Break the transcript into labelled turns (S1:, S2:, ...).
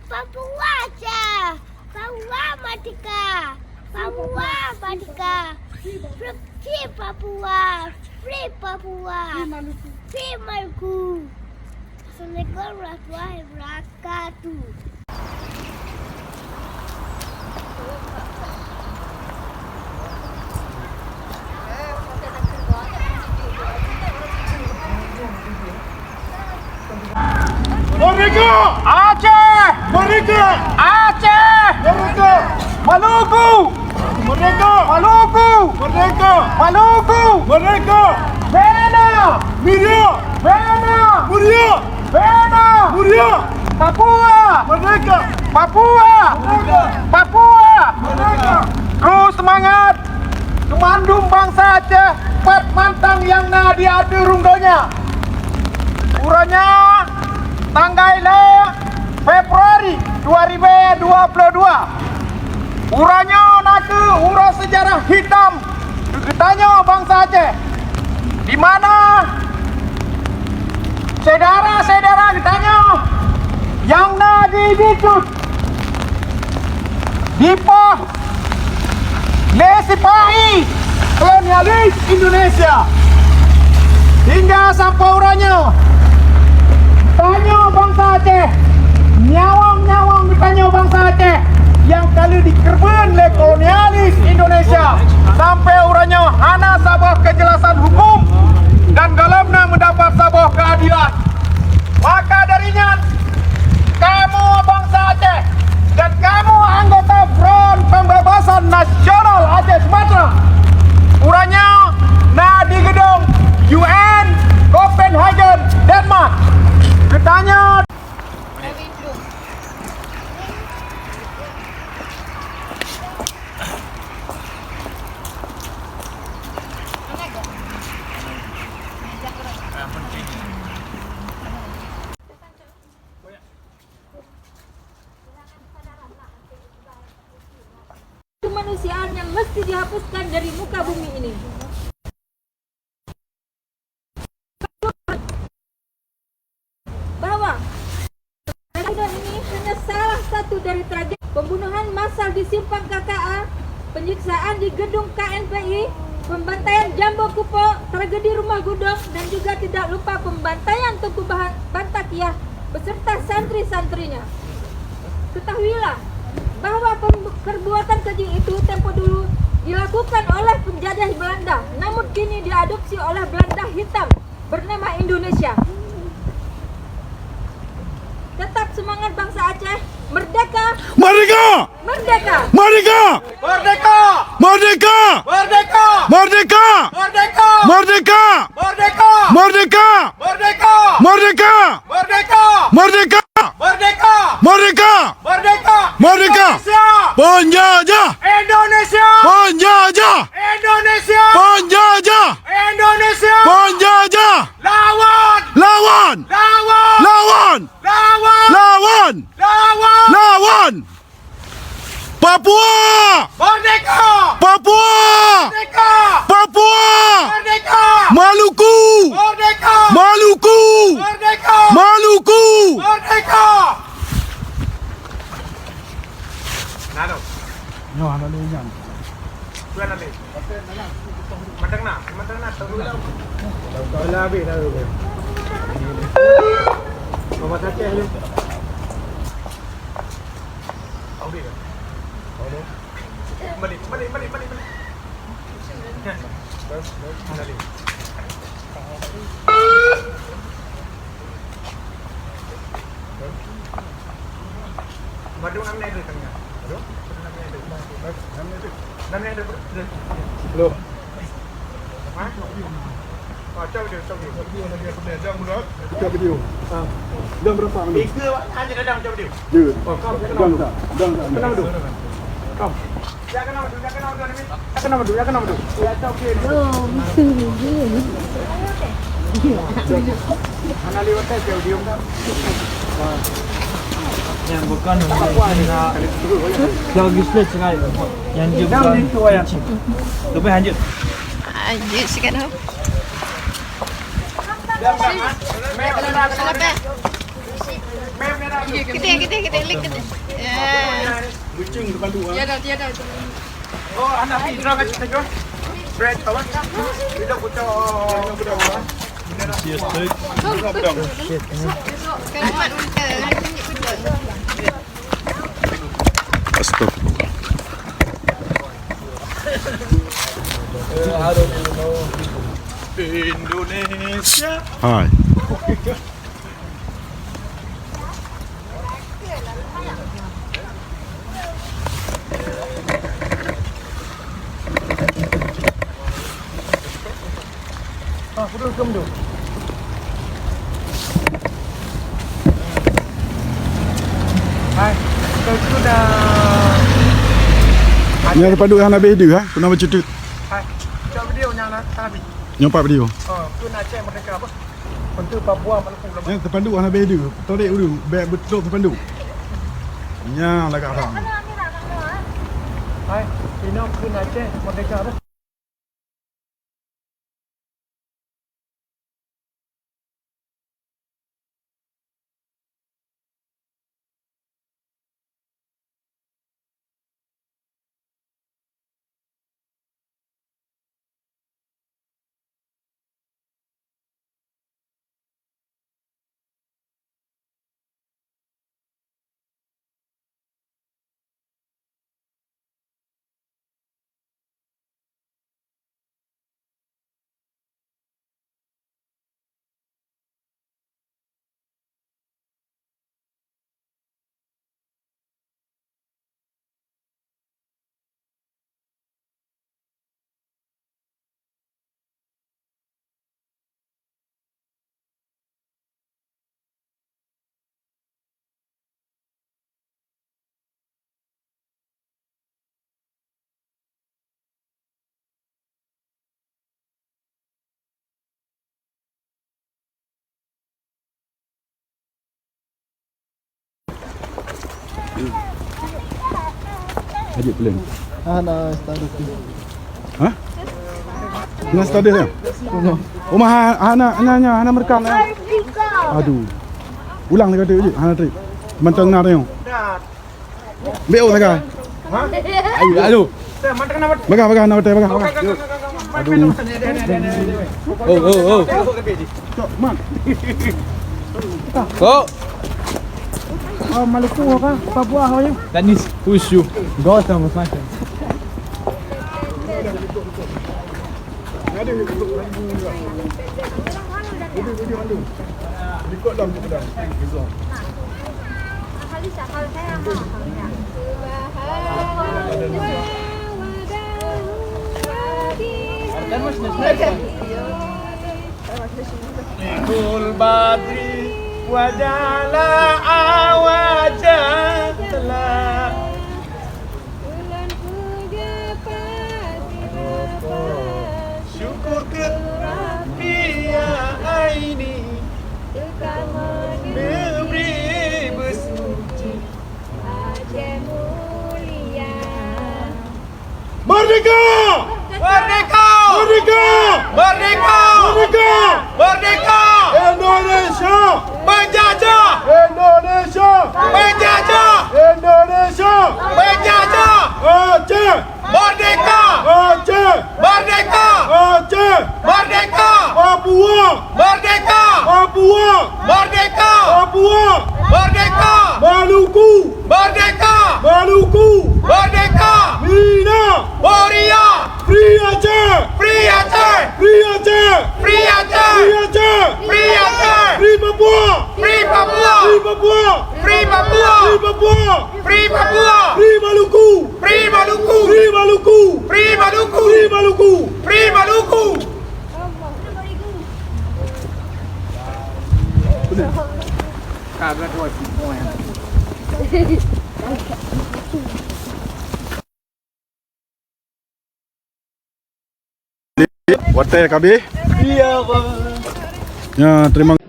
S1: Papua aja. Papua Merdeka. Papua Merdeka. Free Papua. Free Papua. Free Maluku. Assalamualaikum warahmatullahi wabarakatuh.
S2: Merdeka! Aceh! Merdeka! Aceh! Merdeka! Maluku! Merdeka! Maluku! Merdeka! Maluku! Merdeka! Bena! Muria! Bena! Muria! Bena! Muria! Papua! Merdeka! Papua! Merdeka! Papua! Merdeka! Terus semangat! Kemandung bangsa Aceh, Pat Mantang yang nadi adu runggonya. Uranya tanggal Februari 2022. Uranya naku ura sejarah hitam ketanya bangsa Aceh, di mana saudara-saudara ketanya yang nadi dicut dipah lesipai kolonialis Indonesia hingga sampai uranya tanya bangsa Aceh, nyawang-nyawang ditanya bangsa Aceh yang kali dikerben oleh kolonialis Indonesia sampai uranya hana sabah kejelasan hukum dan galamna mendapat sabah keadilan. Maka darinya kamu bangsa Aceh dan kamu anggota Front Pembebasan Nasional Aceh Sumatera uranya nah di gedung UN Copenhagen Denmark bertanya
S3: kemanusiaan yang mesti dihapuskan dari muka bumi ini. Bahwa pembunuhan ini hanya salah satu dari tragedi pembunuhan massal di Simpang KKA, penyiksaan di gedung KNPI, pembantaian Jambo Kupo, tragedi Rumah Gudok, dan juga tidak lupa pembantaian Tengku Bantakiah beserta santri-santrinya. Ketahuilah bahwa perbuatan keji itu tempo dulu dilakukan oleh penjajah Belanda, namun kini diadopsi oleh Belanda hitam bernama Indonesia. Tetap semangat bangsa Aceh, merdeka!
S2: Merdeka!
S3: Merdeka!
S2: Merdeka!
S4: Merdeka!
S2: Merdeka!
S4: Merdeka!
S2: Merdeka!
S4: Merdeka!
S2: Merdeka!
S4: Merdeka!
S2: Merdeka!
S4: Merdeka!
S2: Merdeka!
S4: Merdeka!
S2: Merdeka!
S4: Merdeka!
S2: Merdeka!
S4: Merdeka!
S2: Merdeka!
S4: Indonesia!
S2: Penjajah!
S4: Indonesia!
S2: Penjajah!
S4: Indonesia!
S2: Penjajah!
S4: Indonesia!
S2: Penjajah!
S4: Lawan!
S2: Lawan!
S4: Lawan!
S2: Lawan!
S4: Lawan!
S2: Lawan!
S4: Lawan!
S2: Lawan! Papua!
S4: Merdeka!
S2: Papua!
S4: Merdeka!
S2: Papua!
S4: Merdeka!
S2: Maluku!
S4: Merdeka!
S2: Maluku!
S4: Merdeka!
S2: Maluku!
S4: Merdeka! Nano.
S2: No, ano yan?
S4: Tuan Ali. Matang na, tunggu lang. Labi na ro. Mama take ayo. Audi ka. Audi. Mali. Bas. Dali. Madung namanya itu tengah. Aduh. Namanya itu. Loh. Hah? Oh, coba dia. Video lagi aku belajar mulut. Coba video. Jam berapa? Tiga, hanya dadang coba dia.
S2: Dude.
S4: Oh, kau kenapa dulu? Kau. Ya kenapa dulu? Ya kenapa dulu? Ya coba dia. Mana lewat aja video kan?
S5: Yang bukan yang display sekali yang juga lebih lanjut
S6: sekarang
S4: Mem
S6: Kita link kita. Ya.
S4: Kucing depan tu.
S3: Tiada.
S2: Oh, anak Fidra kat kita juga. Bread kawan. Kita butuh budak.
S5: Cheers, dude.
S6: Selamat
S4: Astagfirullah.
S2: Indonesia.
S4: Hai.
S2: Pudul kem tu. Hai, kita sudah.
S4: Ni ada padu yang habis dia, kena baca tu.
S2: Hai, cak video yang nak habis.
S4: Nyampak video.
S2: Tu nak cek mereka apa? Untuk Papua Maluku lepas.
S4: Yang terpandu yang habis dia. Tarik dulu, baik betul terpandu. Yang lagak faham.
S2: Hai, ini tu nak cek mereka apa?
S4: Ajak pelan.
S5: Ana start tu.
S4: Hah? Nak start dia? Rumah Hana merekam dah. Aduh. Ulang dia kata je, Hana trip. Mantang nak tengok.
S2: Dah.
S4: Beo saja.
S2: Ha?
S4: Aduh.
S2: Dah, mana kena buat?
S4: Baga nak betul baga.
S2: Aduh.
S5: Oh.
S4: Cok, man.
S5: Oh.
S2: Oh, Maluku apa? Papua apa ya?
S5: That needs push you. Go down with my friend.
S4: Ikut dalam tu dah.
S2: Kul badri wajala awajah telah syukur ke Rabbia aini memberi bersuci Merdeka! Merdeka! Merdeka! Merdeka! Merdeka! Merdeka! Indonesia! Penjajah! Indonesia! Penjajah! Indonesia! Penjajah! Aceh! Merdeka! Aceh! Merdeka! Aceh! Merdeka! Papua! Merdeka! Papua! Merdeka! Papua! Merdeka! Maluku! Merdeka! Maluku! Merdeka! Mina! Boria! Free Aceh! Free Aceh! Free Aceh! Free Aceh! Free Aceh! Free Aceh! Free Papua! Free Papua! Free Papua! Free Papua! Free Papua! Free Papua! Free Maluku! Free Maluku! Free Maluku! Free Maluku! Free Maluku! Free Maluku! Kabel kuat semua.
S4: Hotel KB.
S5: Iya, Bang.
S4: Ya, terima